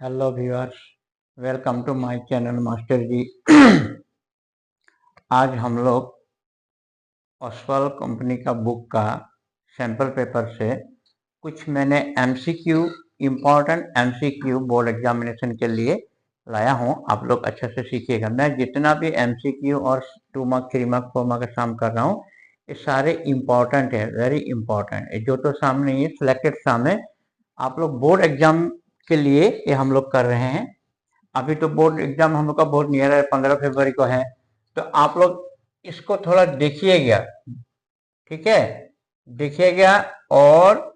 Hello viewers, welcome to my channel master ji. आज हम लोग ओसवाल कंपनी का बुक का सैंपल पेपर से कुछ मैंने MCQ important MCQ board examination के लिए लाया हूं। आप लोग अच्छे से सीखिएगा। मैं जितना भी एमसीक्यू और 2 मार्क 3 मार्क 4 मार्क का साम कर रहा हूं, ये सारे इम्पोर्टेंट है, वेरी इंपॉर्टेंट है। जो तो सामने ये सिलेक्टेड सामने आप लोग बोर्ड एग्जाम के लिए ये हम लोग कर रहे हैं। अभी तो बोर्ड एग्जाम हम लोग का बहुत नियर है, 15 फरवरी को है, तो आप लोग इसको थोड़ा देखिएगा, ठीक है? देखिएगा और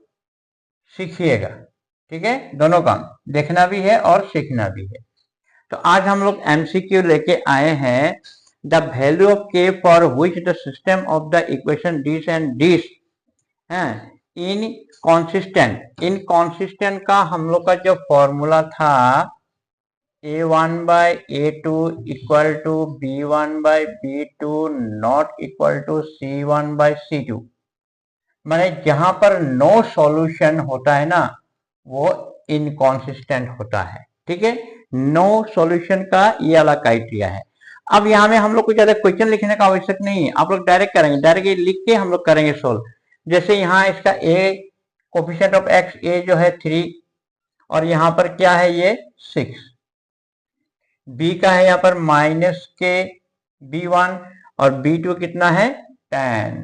सीखिएगा, ठीक है? दोनों काम देखना भी है और सीखना भी है। तो आज हम लोग एमसीक्यू लेके आए हैं। द वैल्यू ऑफ के for which the system of the equation this and this है इनकॉन्सिस्टेंट का हम लोग का जो फॉर्मूला था a1 by a2 equal to b1 by b2 not equal to c1 by c2। माने जहां पर नो सॉल्यूशन होता है ना, वो इनकॉन्सिस्टेंट होता है, ठीक है? नो सॉल्यूशन का ये वाला क्राइटेरिया है। अब यहाँ में हम लोग को ज्यादा क्वेश्चन लिखने का आवश्यक नहीं है, आप लोग डायरेक्ट करेंगे, डायरेक्ट लिख के हम लोग करेंगे सोल्व। जैसे यहाँ इसका a coefficient of x a जो है 3 और यहाँ पर क्या है ये 6, b का है यहाँ पर माइनस के b1 और b2 कितना है 10,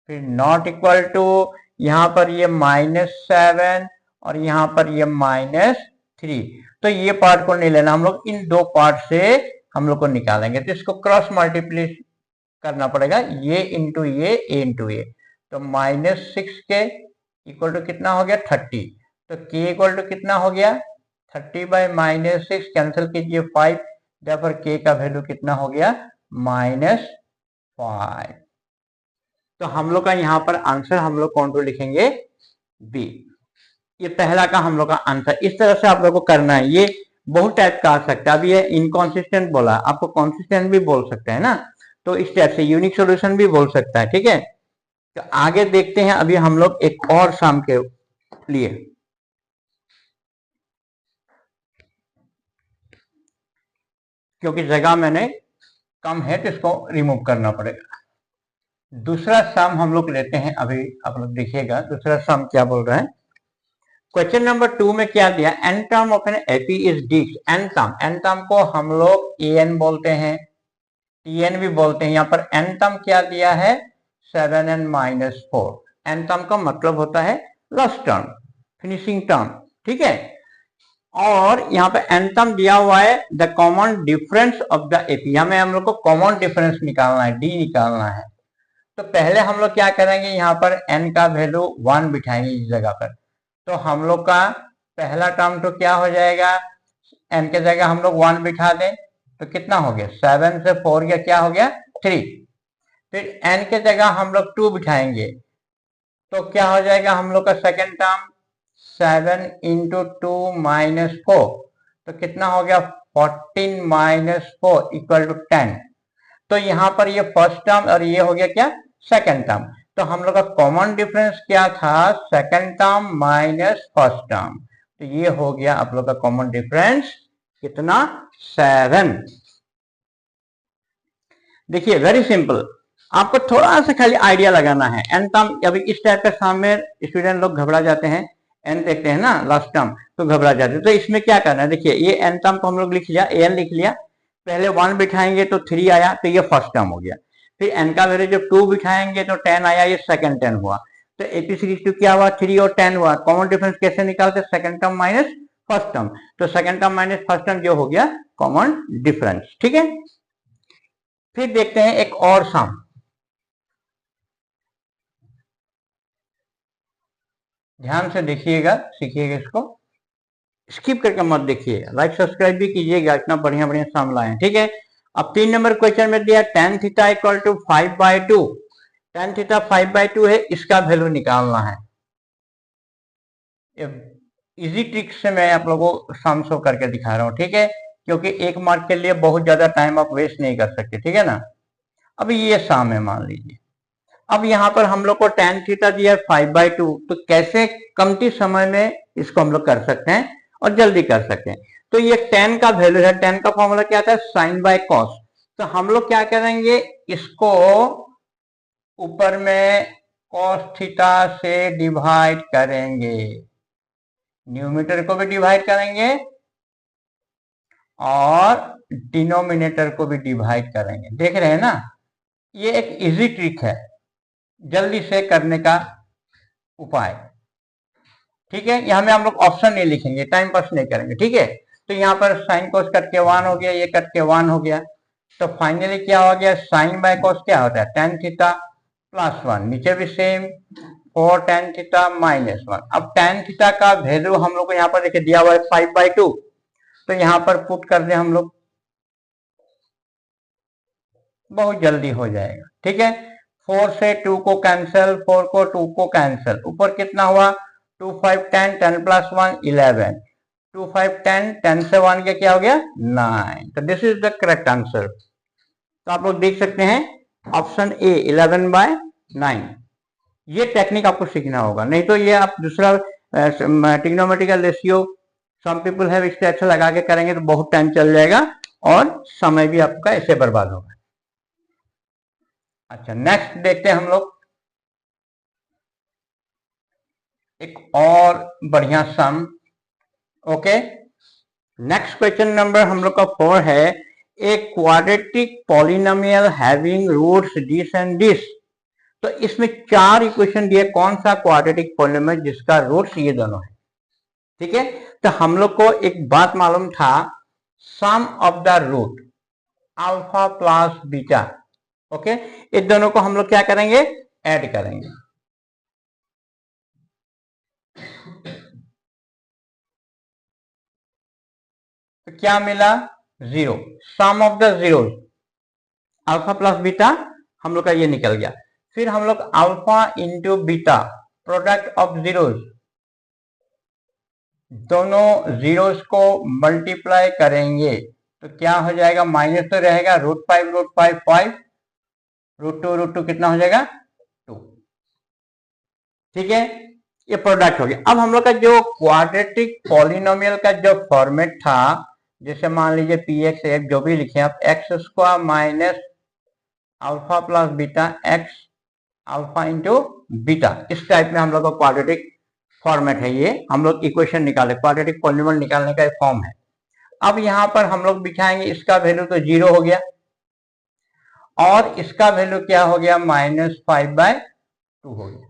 फिर नॉट इक्वल टू यहाँ पर ये -7 और यहाँ पर ये -3। तो ये पार्ट को नहीं लेना, हम लोग इन दो पार्ट से हम लोग को निकालेंगे। तो इसको क्रॉस मल्टीप्लाई करना पड़ेगा, ये इंटू ये a इंटू ए। तो -6 के इक्वल टू कितना हो गया 30। तो k इक्वल टू कितना हो गया 30 बाई -6, कैंसिल कीजिए 5, therefore k का वैल्यू कितना हो गया -5। तो हम लोग का यहाँ पर आंसर हम लोग कौन सा लिखेंगे बी। ये पहला का हम लोग का आंसर। इस तरह से आप लोग को करना है। ये बहुत टाइप का आ सकता है। अभी ये इनकॉन्सिस्टेंट बोला, आपको कॉन्सिस्टेंट भी बोल सकते हैं ना, तो इस टाइप से यूनिक सॉल्यूशन भी बोल सकता है, ठीक है? तो आगे देखते हैं अभी हम लोग एक और शाम के लिए। क्योंकि जगह मैंने कम है तो इसको रिमूव करना पड़ेगा। दूसरा सम हम लोग लेते हैं। अभी आप लोग देखिएगा दूसरा सम क्या बोल रहा है। क्वेश्चन नंबर 2 में क्या दिया, n term of an AP is this. N term को हम लोग एन बोलते हैं, टीएन भी बोलते हैं। यहाँ पर एन टर्म क्या दिया है 7n - 4। एन टर्म का मतलब होता है लास्ट टर्म, फिनिशिंग टर्म, ठीक है? और यहाँ पे एन टर्म दिया हुआ है the common difference of the AP. हमें हम लोग को कॉमन डिफरेंस निकालना है, डी निकालना है। तो पहले हम लोग क्या करेंगे, यहाँ पर n का वैल्यू 1 बिठाएंगे इस जगह पर। तो हम लोग का पहला टर्म तो क्या हो जाएगा, n के जगह हम लोग 1 बिठा दें तो कितना हो गया 7 से 4 गया, क्या हो गया 3। फिर n के जगह हम लोग 2 बिठाएंगे तो क्या हो जाएगा हम लोग का सेकेंड टर्म 7 इंटू 2 -4, तो कितना हो गया 14 - 4 इक्वल टू 10। तो यहाँ पर ये फर्स्ट टर्म और ये हो गया क्या सेकंड टर्म। तो हम लोग का कॉमन डिफरेंस क्या था second term minus first term. तो ये हो गया आप लोग का कॉमन डिफरेंस कितना 7। देखिए वेरी सिंपल, आपको थोड़ा सा खाली आइडिया लगाना है। एन टर्म अभी इस टाइप के सामने स्टूडेंट लोग घबरा जाते हैं, एन देखते हैं ना लास्ट टर्म तो घबरा जाते हैं। तो इसमें क्या करना है, देखिए ये एन टर्म को हम लोग लिख लिया, एन लिख लिया, पहले 1 बिठाएंगे तो 3 आया, तो ये फर्स्ट टर्म हो गया। फिर एन का वैल्यू जब 2 बिठाएंगे तो 10 आया, ये सेकंड 10 हुआ। तो 86 क्या हुआ 3 और 10 हुआ। कॉमन डिफरेंस कैसे निकालते, second term minus first term. तो second term minus first term जो हो गया कॉमन डिफरेंस, ठीक है? फिर देखते हैं एक और सम। ध्यान से देखिएगा, सीखिएगा, इसको स्किप करके मत देखिएगा, लाइक सब्सक्राइब भी कीजिएगा, इतना बढ़िया बढ़िया सम लाए हैं, ठीक है? अब 3 नंबर क्वेश्चन में दिया tan theta equal to 5/2। tan theta 5/2 है, इसका वैल्यू निकालना है। इजी ट्रिक से मैं आप लोगों को सम शो करके दिखा रहा हूँ, ठीक है? क्योंकि 1 मार्क के लिए बहुत ज्यादा टाइम आप वेस्ट नहीं कर सकते, ठीक है ना? अभी ये सम है मान लीजिए। अब यहाँ पर हम लोग को tan थीटा दिया 5/2, तो कैसे कमती समय में इसको हम लोग कर सकते हैं और जल्दी कर सकें। तो ये tan का वैल्यू है, tan का फॉर्मूला क्या था, साइन बाय कॉस। तो हम लोग क्या करेंगे, इसको ऊपर में कॉस थीटा से डिवाइड करेंगे, न्यूमरेटर को भी डिवाइड करेंगे और डिनोमिनेटर को भी डिवाइड करेंगे। देख रहे हैं ना, ये एक इजी ट्रिक है जल्दी से करने का उपाय। ठीक है, यहाँ में हम लोग ऑप्शन नहीं लिखेंगे, टाइम पास नहीं करेंगे। ठीक है, तो यहाँ पर साइन कोस कट के 1 हो गया, ये कट के 1 हो गया। तो फाइनली क्या हो गया, साइन बाय कोस क्या होता है, tan थीटा प्लस 1, नीचे भी सेम 4 tan थीटा माइनस 1। अब tan थीटा का वैल्यू हम लोग को यहाँ पर देखिए दिया हुआ है 5/2, तो यहाँ पर पुट कर दें हम लोग, बहुत जल्दी हो जाएगा। ठीक है, 4 से 2 को कैंसिल, 4 को 2 को कैंसिल, ऊपर कितना हुआ 2 5 10, 10 प्लस 1 11, 2 5 10, 10 से 1 के क्या हो गया 9। तो this is the correct answer. तो आप लोग देख सकते हैं ऑप्शन ए 11/9। ये टेक्निक आपको सीखना होगा, नहीं तो ये आप दूसरा ट्रिग्नोमेट्रिकल रेशियो सम पीपल है इससे अच्छा लगा के करेंगे तो बहुत टाइम चल जाएगा और समय भी आपका ऐसे बर्बाद होगा। अच्छा, नेक्स्ट देखते हैं हम लोग एक और बढ़िया sum. Okay, next question number हम लोग का 4 है, a quadratic polynomial having roots this and this. तो इसमें 4 इक्वेशन दिए, कौन सा क्वाड्रेटिक पॉलिनोमियल जिसका रूट्स ये दोनों है। ठीक है, तो हम लोग को एक बात मालूम था, sum of the root alpha plus beta. Okay, इन दोनों को हम लोग क्या करेंगे, ऐड करेंगे। तो क्या मिला 0, sum of the zeros, alpha plus beta हम लोग का ये निकल गया। फिर हम लोग alpha into beta product of zeros, दोनों जीरोस को मल्टीप्लाई करेंगे तो क्या हो जाएगा, माइनस तो रहेगा, √5 5, √2 कितना हो जाएगा 2। ठीक है, ये प्रोडक्ट हो गया। अब हम लोग का जो क्वाड्रेटिक पॉलिनोमियल का जो फॉर्मेट था, जैसे मान लीजिए px जो भी लिखे आप, x² minus alpha plus beta x alpha into beta, इस टाइप में हम लोग का क्वाड्रेटिक फॉर्मेट है। ये हम लोग इक्वेशन निकाले, क्वाड्रेटिक पॉलिनोमियल निकालने का एक फॉर्म है। अब यहां पर हम लोग बिठाएंगे, इसका वैल्यू तो 0 हो गया और इसका वैल्यू क्या हो गया, -5/2 हो गया।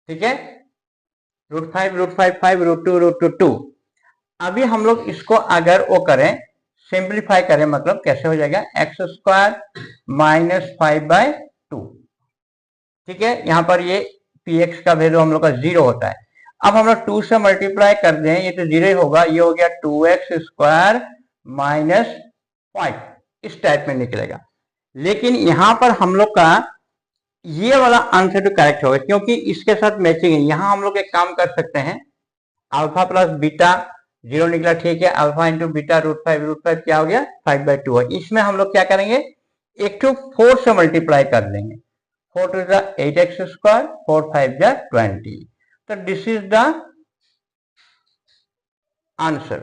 ठीक है, √5 5, √2 अभी हम लोग इसको अगर वो करें, सिंप्लीफाई करें, मतलब कैसे हो जाएगा, x² माइनस 5/2। ठीक है, यहां पर ये px का वैल्यू हम लोग का 0 होता है। अब हम लोग 2 से मल्टीप्लाई कर दें, ये तो 0 होगा, ये हो गया 2x² माइनस 5, इस टाइप में निकलेगा। लेकिन यहां पर हम लोग का ये वाला आंसर तो करेक्ट होगा क्योंकि इसके साथ मैचिंग है। यहां हम लोग एक काम कर सकते हैं, अल्फा प्लस बीटा 0 निकला, ठीक है, अल्फा इंटू बीटा √5 क्या हो गया 5/2 है। इसमें हम लोग क्या करेंगे, एक तो 4 से मल्टीप्लाई कर देंगे, 4 to the 8x², 4 5 the 20। तो दिस इज द आंसर।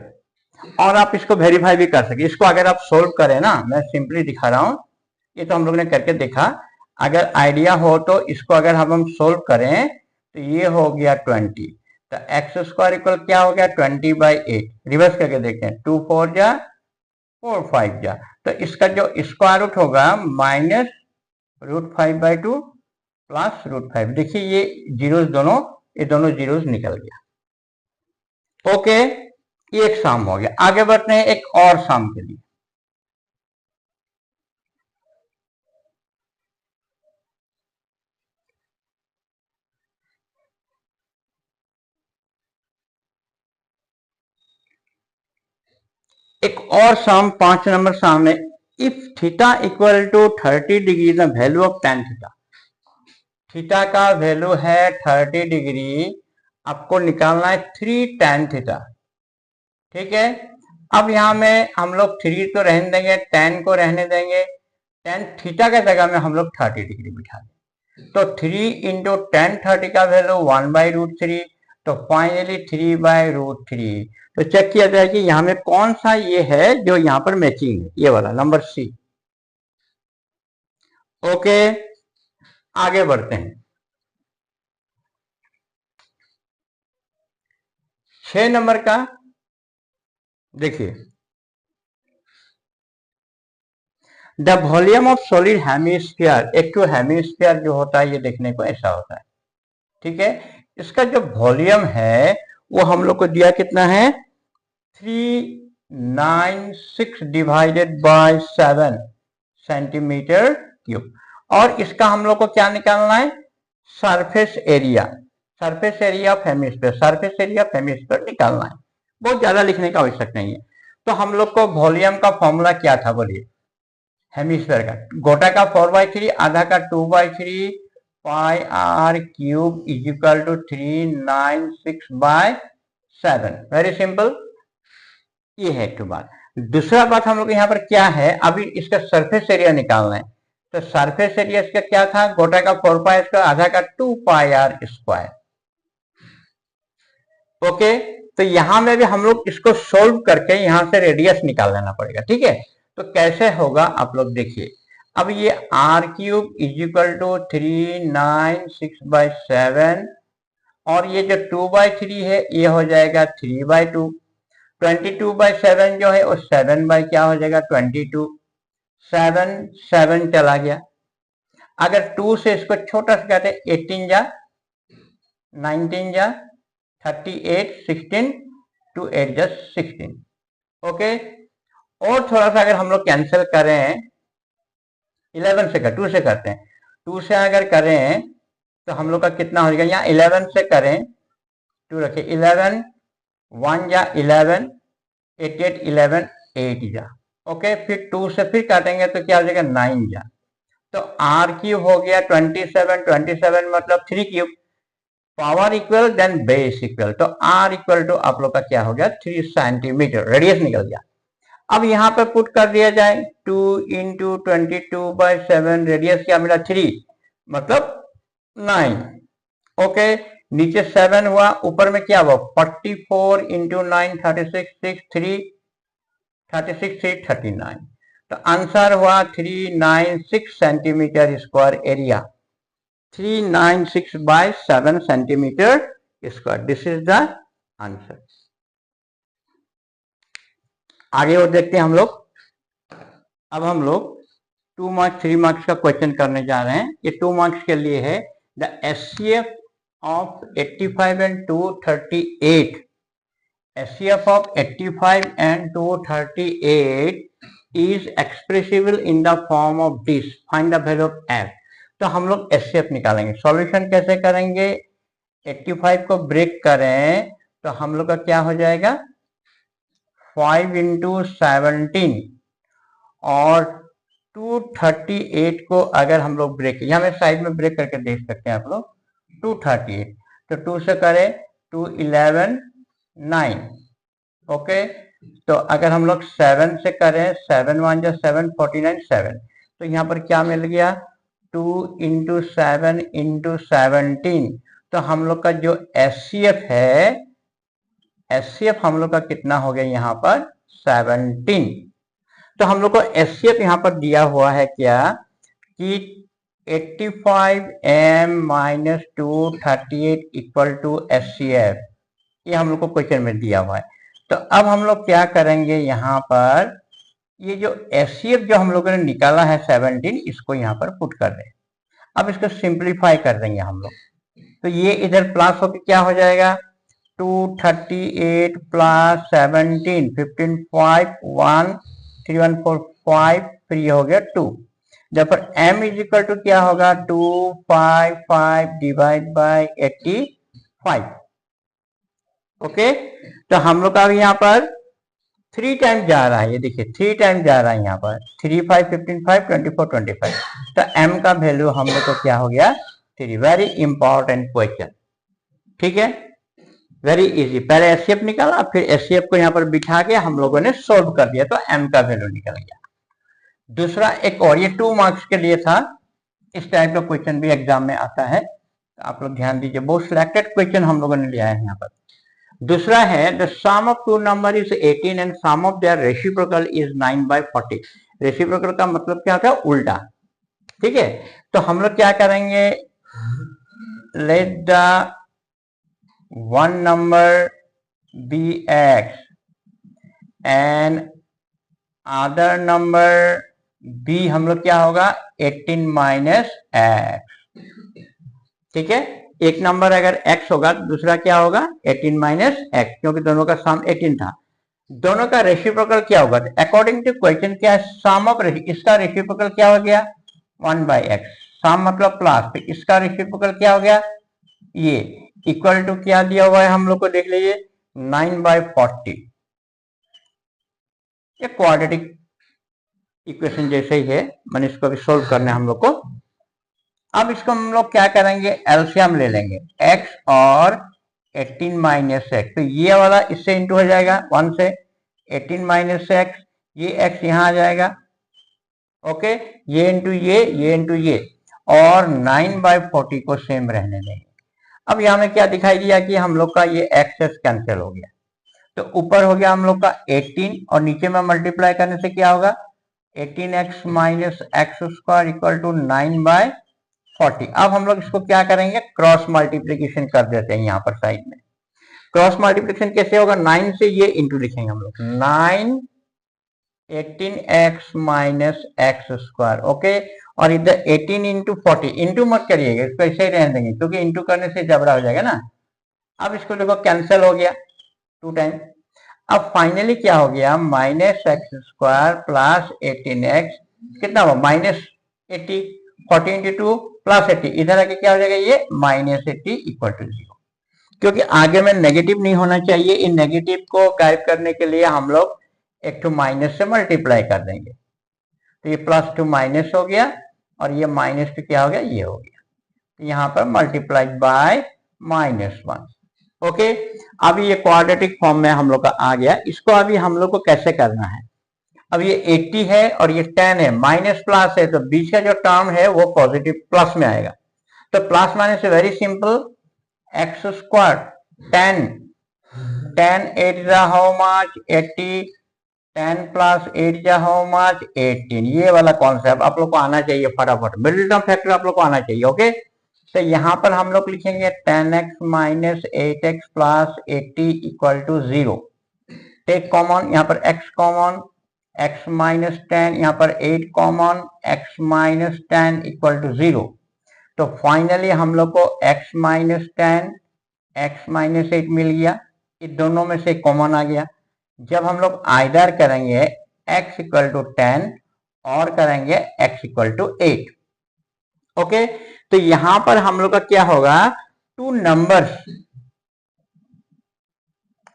और आप इसको वेरीफाई भी कर सकते, इसको अगर आप सोल्व करें ना, मैं सिंपली दिखा रहा हूं, ये तो हम लोग ने करके देखा। अगर आइडिया हो तो इसको अगर हम सोल्व करें तो ये हो गया 20, तो x² इक्वल क्या हो गया 20/8। रिवर्स करके देखते हैं, 2 4 जा 4 5 जा, तो इसका जो स्क्वायर रूट होगा माइनस √5/2 प्लस √5। देखिए ये जीरोस दोनों, ये दोनों जीरोस निकल गया। ओके, ये एक सम हो गया। आगे बढ़ते हैं एक और सम के लिए। एक और सम 5 नंबर सम है, if theta equal to 30 degree the value of tan theta. Theta का वैल्यू है 30 डिग्री, आपको निकालना है 3 tan थीटा। ठीक है, अब यहां में हम लोग 3 तो रहने देंगे, tan को रहने देंगे, tan थीटा के जगह में हम लोग 30 डिग्री बिठा देंगे। तो 3 इंटू tan 30 का वैल्यू 1/√3, तो फाइनली 3/√3। तो चेक किया जाए कि यहाँ में कौन सा ये है जो यहाँ पर मैचिंग है, ये वाला नंबर सी। ओके, आगे बढ़ते हैं। 6 नंबर का देखिए, the volume of solid hemisphere. एक तो हेमिस्फीयर जो होता है ये देखने को ऐसा होता है, ठीक है। इसका जो वॉल्यूम है वो हम लोग को दिया कितना है, 396 डिवाइडेड बाय 7 सेंटीमीटर क्यूब। और इसका हम लोग को क्या निकालना है, surface area. Surface area of hemisphere, surface area of hemisphere निकालना है। बहुत ज्यादा लिखने का आवश्यक नहीं है। तो हम लोग को वॉल्यूम का फॉर्मूला क्या था बोलिए, हेमिस्फीयर का गोटा का 4/3, आधा का 2/3, pi R cube is equal to 396/7। Very simple, ये है एक बात। दूसरा बात हम लोग यहाँ पर क्या है, अभी इसका सरफेस एरिया निकालना है। तो सरफेस एरिया इसका क्या था, गोटा का 4 पाई स्क्वायर, आधा का 2 पाई आर स्क्वायर। ओके, तो यहां में भी हम लोग इसको सोल्व करके यहां से रेडियस निकाल लेना पड़ेगा, ठीक है। तो कैसे होगा आप लोग देखिए। अब ये r³ इज इक्वल टू 396/7 और ये जो 2/3 है ये हो जाएगा 3/2। 22/7 जो है वो 7 क्या हो जाएगा 22। 7 चला गया। अगर 2 से इसको छोटा सा कहते हैं 18 जा 19 जा 38 16 2 8 जा 16। ओके, और थोड़ा सा अगर हम लोग कैंसिल करें 11 से 2 से करते हैं, 2 से अगर करें तो हम लोग का कितना हो जाएगा, यहाँ 11 से करें 2 रखे 11 1 जा 11 8 8 11 8 जा। ओके, फिर 2 से फिर काटेंगे तो क्या हो जाएगा 9 जा। तो r³ हो गया 27 मतलब 3³ power equal then base equal. तो r इक्वल टू आप लोग का क्या हो गया 3 सेंटीमीटर, रेडियस निकल गया। अब यहाँ पर पुट कर दिया जाए 2 इंटू 22/7, रेडियस क्या मिला 3 मतलब 9। ओके, नीचे 7 हुआ, ऊपर में क्या हुआ 44 इंटू 9 36 6 3 36 3 39। तो आंसर हुआ 396 centimetre square area, 396/7 centimetre square. This is the answer. आगे और देखते हैं हम लोग। अब हम लोग 2 मार्क्स 3 मार्क्स का क्वेश्चन करने जा रहे हैं। ये 2 मार्क्स के लिए है। The HCF of 85 and 238, HCF of 85 and 238 is expressible in the form of this. Find the value of f. तो हम लोग HCF निकालेंगे। सॉल्यूशन कैसे करेंगे, 85 को ब्रेक करें तो हम लोग का क्या हो जाएगा 5 इंटू 17 और 238 को अगर हम लोग ब्रेक, यहाँ में साइड में ब्रेक करके देख सकते हैं आप लोग 238। तो 2 से करें 2 11 9। ओके, तो अगर हम लोग 7 से करें 7 1 जा 7 49 7। तो यहाँ पर क्या मिल गया 2 इंटू 7 इंटू 17। तो हम लोग का जो HCF है, HCF हम लोग का कितना हो गया यहाँ पर 17। तो हम लोग को HCF यहाँ पर दिया हुआ है क्या कि 85m minus 238 equal to HCF, ये हम लोग को क्वेश्चन में दिया हुआ है। तो अब हम लोग क्या करेंगे, यहाँ पर ये जो HCF जो हम लोगों ने निकाला है 17, इसको यहाँ पर पुट कर दें। अब इसको सिंप्लीफाई कर देंगे हम लोग। तो ये इधर प्लस होकर क्या हो जाएगा 238 प्लस 17 15 5 1 3 1 4 5, फिर ये हो गया 2। जब पर m इज इक्वल टू क्या होगा 255 डिवाइड बाय 85। ओके, तो हम लोग का अभी यहाँ पर 3 टाइम जा रहा है, ये देखिए 3 टाइम जा रहा है यहाँ पर 3 5 15 5 24 25। तो m का वैल्यू हम लोग को क्या हो गया 3। वेरी इंपॉर्टेंट क्वेश्चन, ठीक है, वेरी इजी। पहले HCF निकाला, फिर HCF को यहाँ पर बिठा के हम लोगों ने सोल्व कर दिया, तो m का वैल्यू निकल गया। दूसरा एक और, ये 2 मार्क्स के लिए था, इस टाइप का क्वेश्चन भी एग्जाम में आता है। आप लोग ध्यान दीजिए, बहुत सिलेक्टेड क्वेश्चन हम लोगों ने लिया है यहाँ पर। दूसरा है the sum of two number is 18 and sum of their reciprocal is 9/40। Reciprocal का मतलब क्या होता है? उल्टा। ठीक है, तो हम लोग क्या करेंगे, let the one number be x and other number be, हम लोग क्या होगा 18 माइनस एक्स। ठीक है, एक नंबर अगर x होगा तो दूसरा क्या होगा 18 माइनस एक्स, क्योंकि दोनों का सम 18 था। दोनों का रेसिप्रोकल क्या होगा? अकॉर्डिंग टू क्वेश्चन क्या है, सम ऑफ इसका रेसिप्रोकल क्या हो गया 1/x, सम मतलब प्लस, तो इसका रेसिप्रोकल क्या हो गया ये, इक्वल टू क्या दिया हुआ है हम लोग को, देख लीजिए 9/40। ये क्वाड्रेटिक इक्वेशन जैसे ही है, मैंने इसको भी सोल्व करना है हम लोग को। अब इसको हम लोग क्या करेंगे, एलसीएम ले लेंगे x और 18 माइनस एक्स, तो ये वाला इससे इंटू हो जाएगा 1 से, 18 माइनस एक्स, ये x यहां आ जाएगा, ओके, ये इंटू ये इंटू ये, और 9/40 को सेम रहने देंगे। अब यहां में क्या दिखाई दिया कि हम लोग का ये एक्सेस कैंसिल हो गया, तो ऊपर हो गया हम लोग का 18 और नीचे में मल्टीप्लाई करने से क्या होगा 18x minus x square equal to 9/40। अब हम लोग इसको क्या करेंगे, क्रॉस मल्टीप्लीकेशन कर देते हैं यहाँ पर साइड में। क्रॉस मल्टीप्लीकेशन कैसे होगा, 9 से ये इंटू लिखेंगे हम लोग, 9 18x minus x square, okay, और इधर 18 इंटू 40, इंटू मत करिएगा, इसको ऐसे ही रहने देंगे क्योंकि इंटू करने से जबड़ा हो जाएगा ना। अब इसको देखो कैंसिल हो गया 2 टाइम। अब फाइनली क्या हो गया, minus x square plus 18x, कितना हुआ -80, 40 इंटू 2 प्लस 80, इधर आके क्या हो जाएगा ये -80 इक्वल टू 0। क्योंकि आगे में नेगेटिव नहीं होना चाहिए, इन नेगेटिव को गायब करने के लिए हम लोग एक टू माइनस से मल्टीप्लाई कर देंगे, तो ये प्लस टू माइनस हो गया और ये माइनस टू क्या हो गया, ये हो गया, तो यहाँ पर मल्टीप्लाइड बाय -1, ओके। अभी ये क्वाड्रेटिक फॉर्म में हम लोग का आ गया। इसको अभी हम लोग को कैसे करना है, अब ये 80 है और ये 10 है, माइनस प्लस है, तो बीच का जो टर्म है वो पॉजिटिव प्लस में आएगा, तो प्लस माइनस से वेरी सिंपल, एक्स स्क्वायर 10 8 जा हाउ मच 80, 10 प्लस 8 जा हाउ मच 18। ये वाला कॉन्सेप्ट आप लोग को आना चाहिए फटाफट, मिडिल टर्म फैक्टर आप लोग को आना चाहिए, ओके। तो यहाँ पर हम लोग लिखेंगे 10x minus 8x plus 80 equal to 0। Take common, यहाँ पर x कॉमन, x माइनस 10, यहाँ पर 8 common, x minus 10 equal to 0। तो फाइनली हम लोग को x माइनस 10 x माइनस 8 मिल गया, ये दोनों में से कॉमन आ गया। जब हम लोग आइदर करेंगे x इक्वल टू 10 और करेंगे x इक्वल टू 8, ओके, तो यहां पर हम लोग का क्या होगा, टू नंबर्स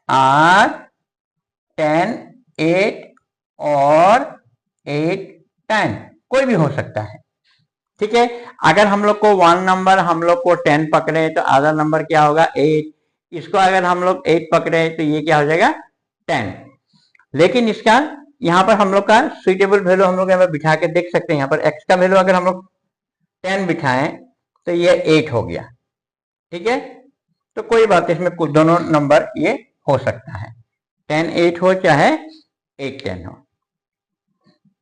आर 10 8 और 8 10, कोई भी हो सकता है, ठीक है। अगर हम लोग को वन नंबर हम लोग को 10 पकड़े तो अदर नंबर क्या होगा 8, इसको अगर हम लोग 8 पकड़े तो ये क्या हो जाएगा 10। लेकिन इसका यहाँ पर हम लोग का सुइटेबल वैल्यू हम लोग यहाँ पर बिठा के देख सकते हैं, यहाँ पर x का वैल्यू अगर हम लोग 10 बिठाएं तो ये 8 हो गया, ठीक है। तो कोई बात इसमें कुछ दोनों नंबर ये हो सकता है, 10 8 हो चाहे 8 10 हो।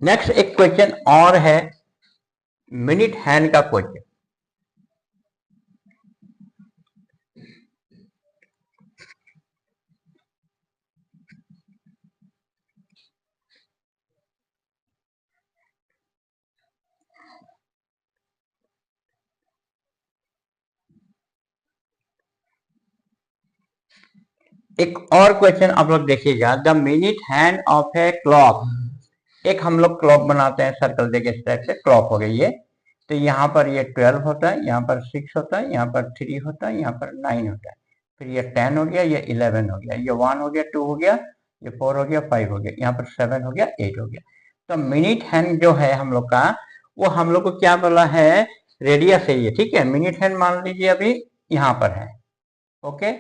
नेक्स्ट एक क्वेश्चन और है, मिनट हैंड का क्वेश्चन। एक और क्वेश्चन आप लोग देखिएगा, the minute hand of a clock. एक हम लोग क्लॉक बनाते हैं सर्कल देके, इस टाइप से क्लॉक हो गई है, तो यहाँ पर ये 12 होता है, यहाँ पर 6 होता है, यहाँ पर 3 होता है, यहाँ पर 9 होता है, फिर ये 10 हो गया, ये 11 हो गया, ये 1 हो गया, 2 हो गया, ये 4 हो गया, 5 हो गया, यहाँ पर 7 हो गया, 8 हो गया। तो मिनट हैंड जो है हम लोग का, वो हम लोग को क्या बोला है, रेडियस है ये, ठीक है। मिनट हैंड मान लीजिए अभी यहाँ पर है, ओके,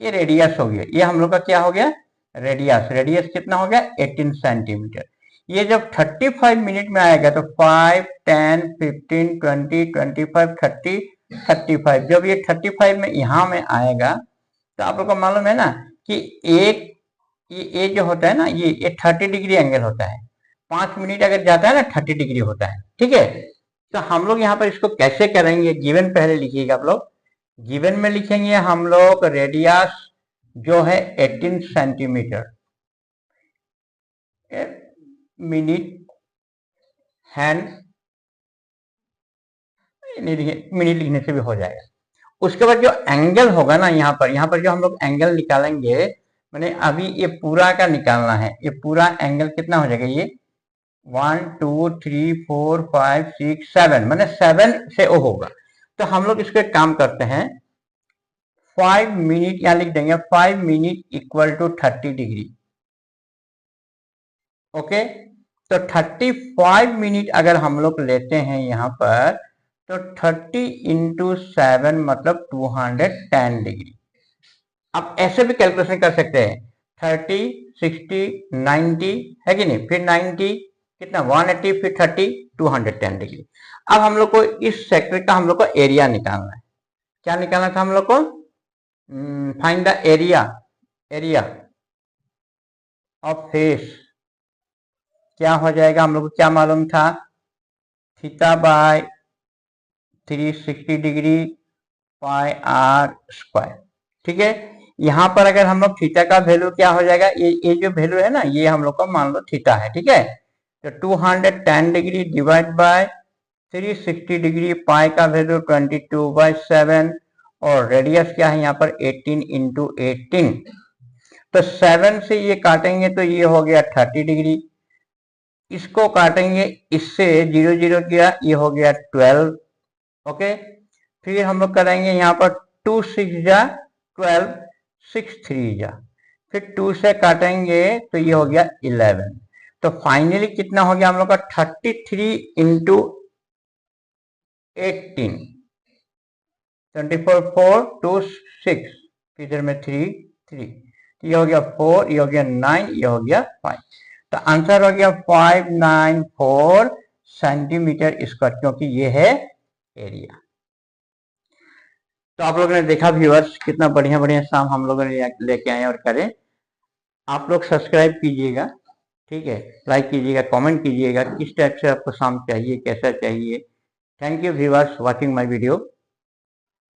ये रेडियस हो गया, ये हम लोग का क्या हो गया रेडियस, रेडियस कितना हो गया 18 सेंटीमीटर। ये जब 35 मिनट में आएगा तो 5 10 15 20 25 30 35। जब ये 35 में यहाँ में आएगा तो आप लोग को मालूम है ना कि एक ये जो होता है ना ये 30 डिग्री एंगल होता है। 5 मिनट अगर जाता है ना 30 डिग्री होता है, ठीक है। तो हम लोग यहाँ पर इसको कैसे करेंगे, गिवन पहले लिखिएगा आप लोग। गिवन में लिखेंगे हम लोग रेडियस जो है 18 सेंटीमीटर, मिनट हैंड मिनट लिखने से भी हो जाएगा। उसके बाद जो एंगल होगा ना यहाँ पर जो हम लोग एंगल निकालेंगे, मैंने अभी ये पूरा का निकालना है। ये पूरा एंगल कितना हो जाएगा, ये 1 2 3 4 5 6 7, मैंने 7 से ओ होगा। तो हम लोग इसको एक काम करते हैं, 5 मिनट यहाँ लिख देंगे, 5 minute equal to 30 degree. Okay, तो 35 मिनट अगर हम लोग लेते हैं यहाँ पर, तो 30 इंटू 7 मतलब 210 डिग्री। आप ऐसे भी कैलकुलेशन कर सकते हैं, 30 60 90 है कि नहीं, फिर 90 कितना 180, फिर 30 210 डिग्री। अब हम लोग को इस सेक्टर का हम लोग को एरिया निकालना है। क्या निकालना था हम लोग को, find the area of face. क्या हो जाएगा, हम लोग को क्या मालूम था, theta by 360 degree pi r square, ठीक है। यहाँ पर अगर हम लोग थीटा का वैल्यू क्या हो जाएगा, ये जो वैल्यू है ना, ये हम लोग को मान लो थीटा है, ठीक है। तो 210 डिग्री डिवाइड बाय 360 डिग्री, पाई का वैल्यू 22/7, और रेडियस क्या है यहाँ पर 18 इंटू 18। तो 7 से ये काटेंगे तो ये हो गया 30 डिग्री, इसको काटेंगे इससे 0 0 किया, ये हो गया 12। ओके, फिर हम लोग करेंगे यहाँ पर 2 6 जा 12, 6 3 जा, फिर 2 से काटेंगे तो ये हो गया 11। तो फाइनली कितना हो गया हम लोग का, 33 इंटू 18, 24 4 2 6, इधर में 3 3, ये हो गया 4, ये हो गया 9, ये हो गया 5। तो आंसर हो गया 594 सेंटीमीटर स्क्वायर, क्योंकि ये है एरिया। तो आप लोगों ने देखा व्यूअर्स, कितना बढ़िया बढ़िया साम हम लोगों ने लेके आए और करें। आप लोग सब्सक्राइब कीजिएगा, ठीक है, लाइक कीजिएगा, कमेंट कीजिएगा किस टाइप से आपको साम चाहिए, कैसा चाहिए। Thank you viewers watching my video.